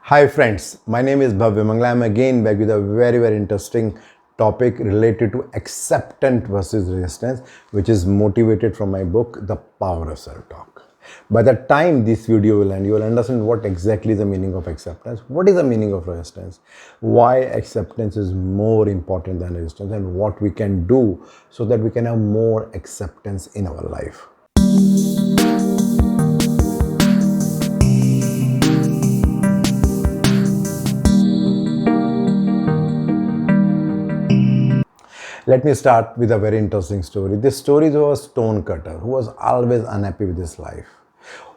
Hi friends, my name is Bhavya Mangla. I'm again back with a very interesting topic related to acceptance versus resistance, which is motivated from my book, The Power of Self-Talk. By the time this video will end, you will understand what exactly is the meaning of acceptance, what is the meaning of resistance, why acceptance is more important than resistance, and what we can do so that we can have more acceptance in our life. Let me start with a very interesting story. This story is of a stone cutter who was always unhappy with his life.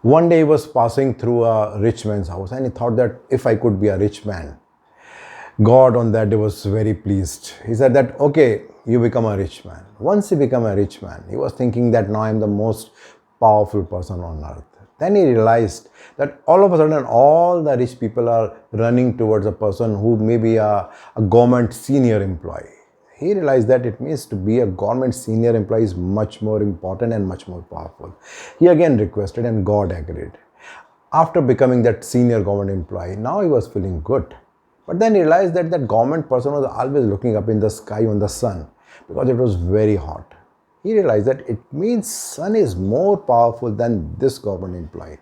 One day he was passing through a rich man's house and he thought that if I could be a rich man, God on that day was very pleased. He said that, okay, you become a rich man. Once he became a rich man, he was thinking that now I am the most powerful person on earth. Then he realized that all of a sudden all the rich people are running towards a person who may be a government senior employee. He realized that it means to be a government senior employee is much more important and much more powerful. He again requested and God agreed. After becoming that senior government employee, now he was feeling good. But then he realized that that government person was always looking up in the sky on the sun because it was very hot. He realized that it means sun is more powerful than this government employee.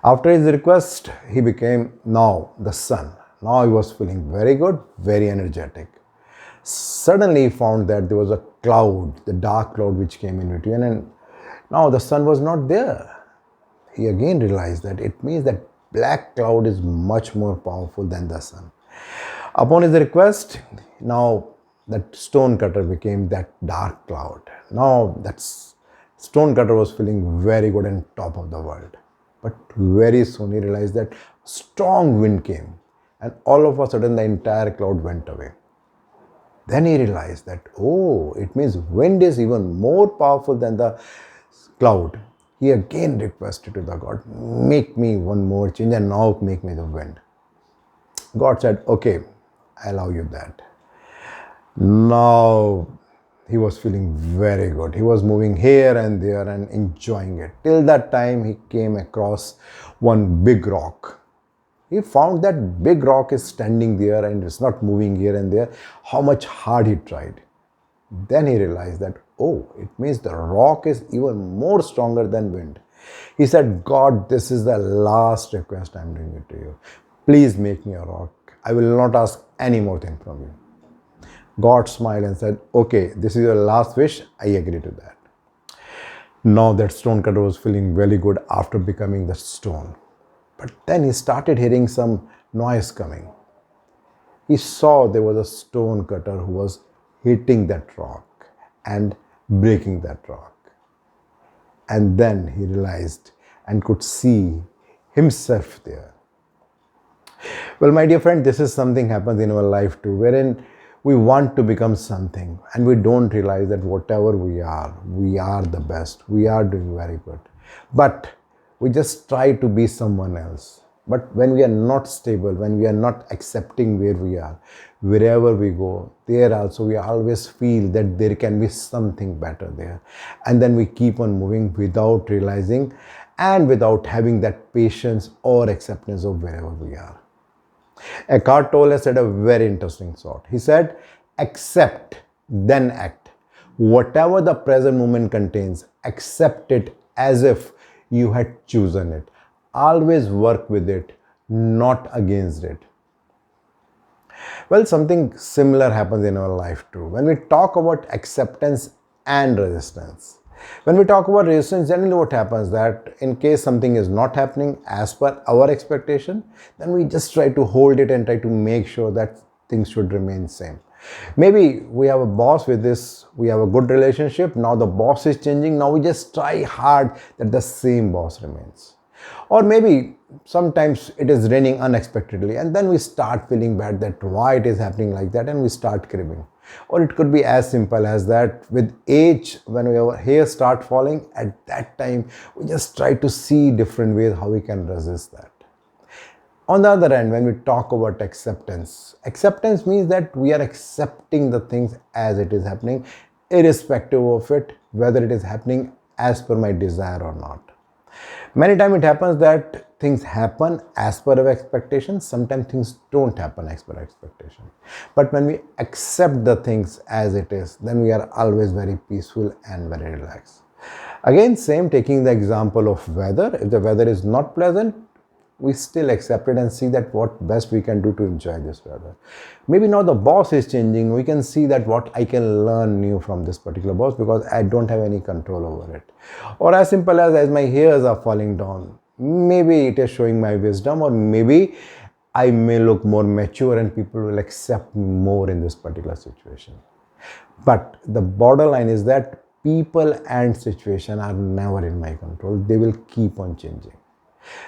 After his request, he became now the sun. Now he was feeling very good, very energetic. Suddenly he found that there was a cloud, the dark cloud which came in between, and now the sun was not there. He again realized that it means that black cloud is much more powerful than the sun. Upon his request, now that stone cutter became that dark cloud. Now that stone cutter was feeling very good and top of the world. But very soon he realized that strong wind came and all of a sudden the entire cloud went away. Then he realized that, oh, it means wind is even more powerful than the cloud. He again requested to the God, make me one more change and now make me the wind. God said, okay, I allow you that. Now he was feeling very good. He was moving here and there and enjoying it. Till that time he came across one big rock. He found that big rock is standing there and it's not moving here and there. How much hard he tried. Then he realized that, oh, it means the rock is even more stronger than wind. He said, God, this is the last request I'm doing it to you. Please make me a rock. I will not ask any more thing from you. God smiled and said, okay, this is your last wish. I agree to that. Now that stone cutter was feeling very good after becoming the stone. But then he started hearing some noise coming. He saw there was a stone cutter who was hitting that rock and breaking that rock. And then he realized and could see himself there. Well, my dear friend, this is something happens in our life too, wherein we want to become something and we don't realize that whatever we are the best. We are doing very good. But we just try to be someone else. But when we are not stable, when we are not accepting where we are, wherever we go, there also we always feel that there can be something better there. And then we keep on moving without realizing and without having that patience or acceptance of wherever we are. Eckhart Tolle said a very interesting thought. He said, accept, then act. Whatever the present moment contains, accept it as if you had chosen it. Always work with it, not against it. Well, something similar happens in our life too. When we talk about acceptance and resistance. When we talk about resistance, generally what happens that in case something is not happening as per our expectation, then we just try to hold it and try to make sure that things should remain same. Maybe we have a boss with this, we have a good relationship, now the boss is changing, now we just try hard that the same boss remains. Or maybe sometimes it is raining unexpectedly and then we start feeling bad that why it is happening like that and we start craving. Or it could be as simple as that with age, when our hair start falling, at that time we just try to see different ways how we can resist that. On the other hand, when we talk about acceptance, acceptance means that we are accepting the things as it is happening, irrespective of it, whether it is happening as per my desire or not. Many times it happens that things happen as per our expectations. Sometimes things don't happen as per expectation. But when we accept the things as it is, then we are always very peaceful and very relaxed. Again, same, taking the example of weather. If the weather is not pleasant, we still accept it and see that what best we can do to enjoy this weather. Maybe now the boss is changing, we can see that what I can learn new from this particular boss because I don't have any control over it. Or as simple as my hairs are falling down, maybe it is showing my wisdom, or maybe I may look more mature and people will accept me more in this particular situation. But the borderline is that people and situation are never in my control. They will keep on changing.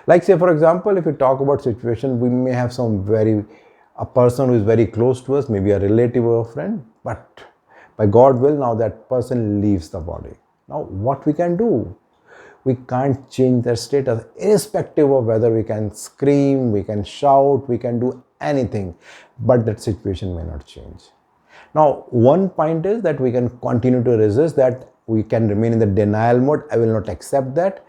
Like say for example, if we talk about situation, we may have a person who is very close to us, maybe a relative or a friend, but by God will now that person leaves the body. Now what we can do? We can't change their status irrespective of whether we can scream, we can shout, we can do anything, but that situation may not change. Now, one point is that we can continue to resist, that we can remain in the denial mode. I will not accept that.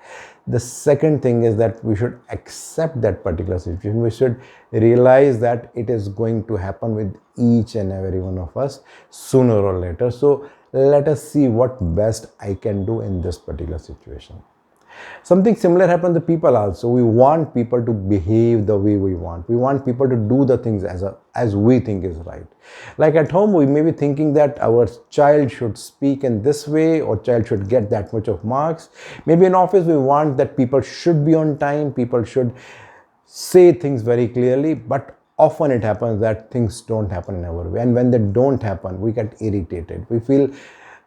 The second thing is that we should accept that particular situation. We should realize that it is going to happen with each and every one of us sooner or later. So let us see what best I can do in this particular situation. Something similar happens to people also. We want people to behave the way we want. We want people to do the things as we think is right. Like at home, we may be thinking that our child should speak in this way or child should get that much of marks. Maybe in office, we want that people should be on time, people should say things very clearly, but often it happens that things don't happen in our way. And when they don't happen, we get irritated. We feel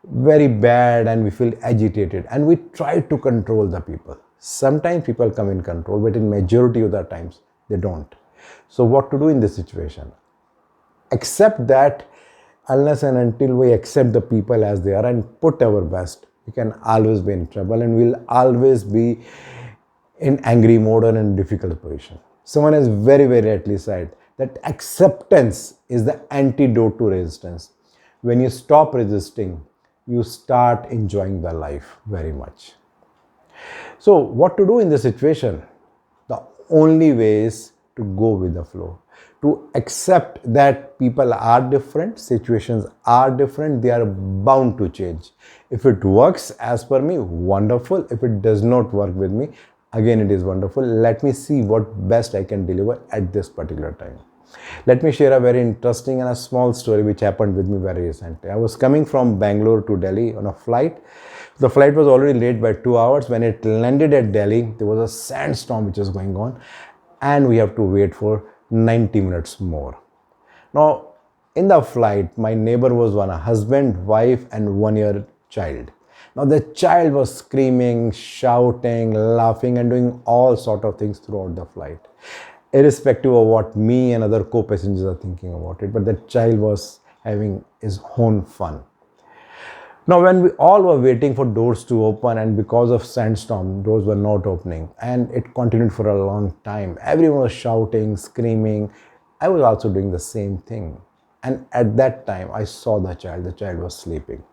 very bad and we feel agitated and we try to control the people. Sometimes people come in control, but in majority of the times they don't. So what to do in this situation? Accept that unless and until we accept the people as they are and put our best, we can always be in trouble and we'll always be in angry mode or in difficult position. Someone has very rightly said that acceptance is the antidote to resistance. When you stop resisting, you start enjoying the life very much. So what to do in this situation? The only way is to go with the flow, to accept that people are different, situations are different, they are bound to change. If it works as per me, wonderful. If it does not work with me, again it is wonderful. Let me see what best I can deliver at this particular time. Let me share a very interesting and a small story which happened with me very recently. I was coming from Bangalore to Delhi on a flight. The flight was already late by 2 hours. When it landed at Delhi, there was a sandstorm which was going on and we have to wait for 90 minutes more. Now, in the flight, my neighbor was a husband, wife and 1-year child. Now, the child was screaming, shouting, laughing and doing all sort of things throughout the flight, irrespective of what me and other co-passengers are thinking about it. But the child was having his own fun. Now, when we all were waiting for doors to open and because of sandstorm, doors were not opening and it continued for a long time. Everyone was shouting, screaming. I was also doing the same thing. And at that time, I saw the child. The child was sleeping.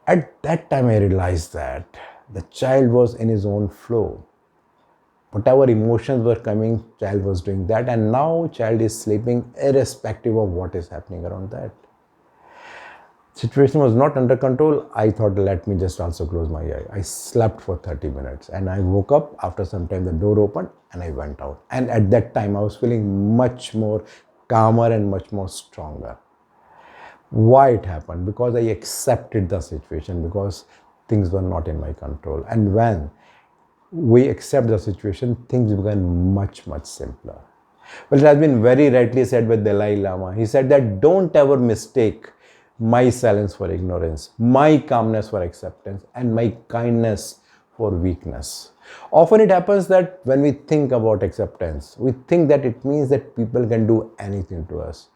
At that time, I realized that the child was in his own flow. Whatever emotions were coming, child was doing that, and now child is sleeping irrespective of what is happening around that. Situation was not under control. I thought, let me just also close my eye. I slept for 30 minutes and I woke up. After some time, the door opened and I went out. And at that time, I was feeling much more calmer and much more stronger. Why it happened? Because I accepted the situation, because things were not in my control. And when we accept the situation, things become much simpler. Well, it has been very rightly said by Dalai Lama. He said that don't ever mistake my silence for ignorance, my calmness for acceptance, and my kindness for weakness. Often it happens that when we think about acceptance, we think that it means that people can do anything to us.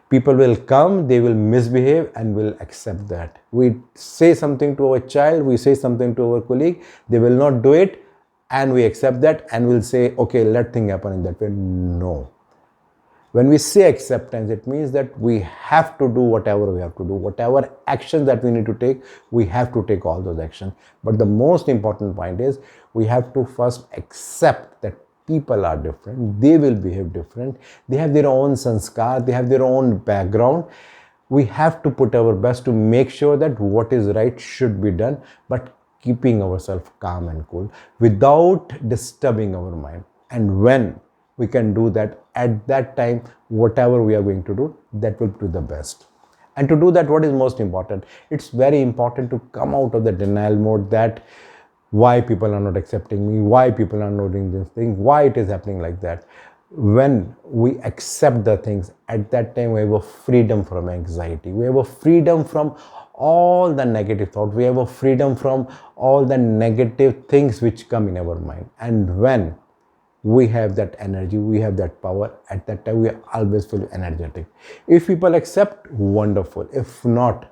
People will come, they will misbehave and will accept that. We say something to our child, we say something to our colleague, they will not do it and we accept that and we'll say, okay, let things happen in that way. No. When we say acceptance, it means that we have to do whatever we have to do, whatever actions that we need to take, we have to take all those actions. But the most important point is we have to first accept that people are different, they will behave different, they have their own sanskar, they have their own background. We have to put our best to make sure that what is right should be done, but keeping ourselves calm and cool without disturbing our mind. And when we can do that, at that time, whatever we are going to do, that will do the best. And to do that, what is most important? It's very important to come out of the denial mode, that why people are not accepting me, why people are not doing this thing, why it is happening like that. When we accept the things, at that time we have a freedom from anxiety, we have a freedom from all the negative thoughts, we have a freedom from all the negative things which come in our mind. And when we have that energy, we have that power, at that time we always feel energetic. If people accept, wonderful. If not,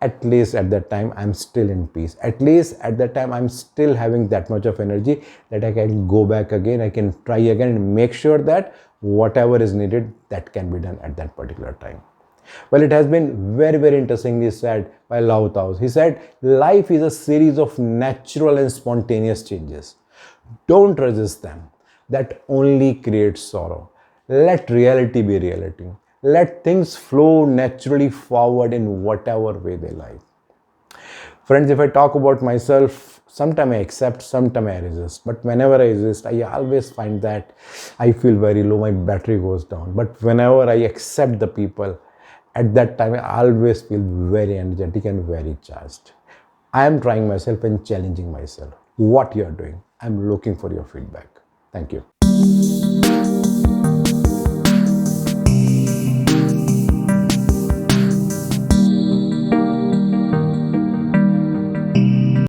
at least at that time I'm still in peace. At least at that time I'm still having that much of energy that I can go back again, I can try again and make sure that whatever is needed, that can be done at that particular time. Well, it has been very, very interestingly said by Lao Tao. He said, life is a series of natural and spontaneous changes. Don't resist them. That only creates sorrow. Let reality be reality. Let things flow naturally forward in whatever way they like. Friends, if I talk about myself, sometimes I accept, sometimes I resist. But whenever I resist, I always find that I feel very low, my battery goes down. But whenever I accept the people, at that time I always feel very energetic and very charged. I am trying myself and challenging myself. What you are doing, I'm looking for your feedback. Thank you.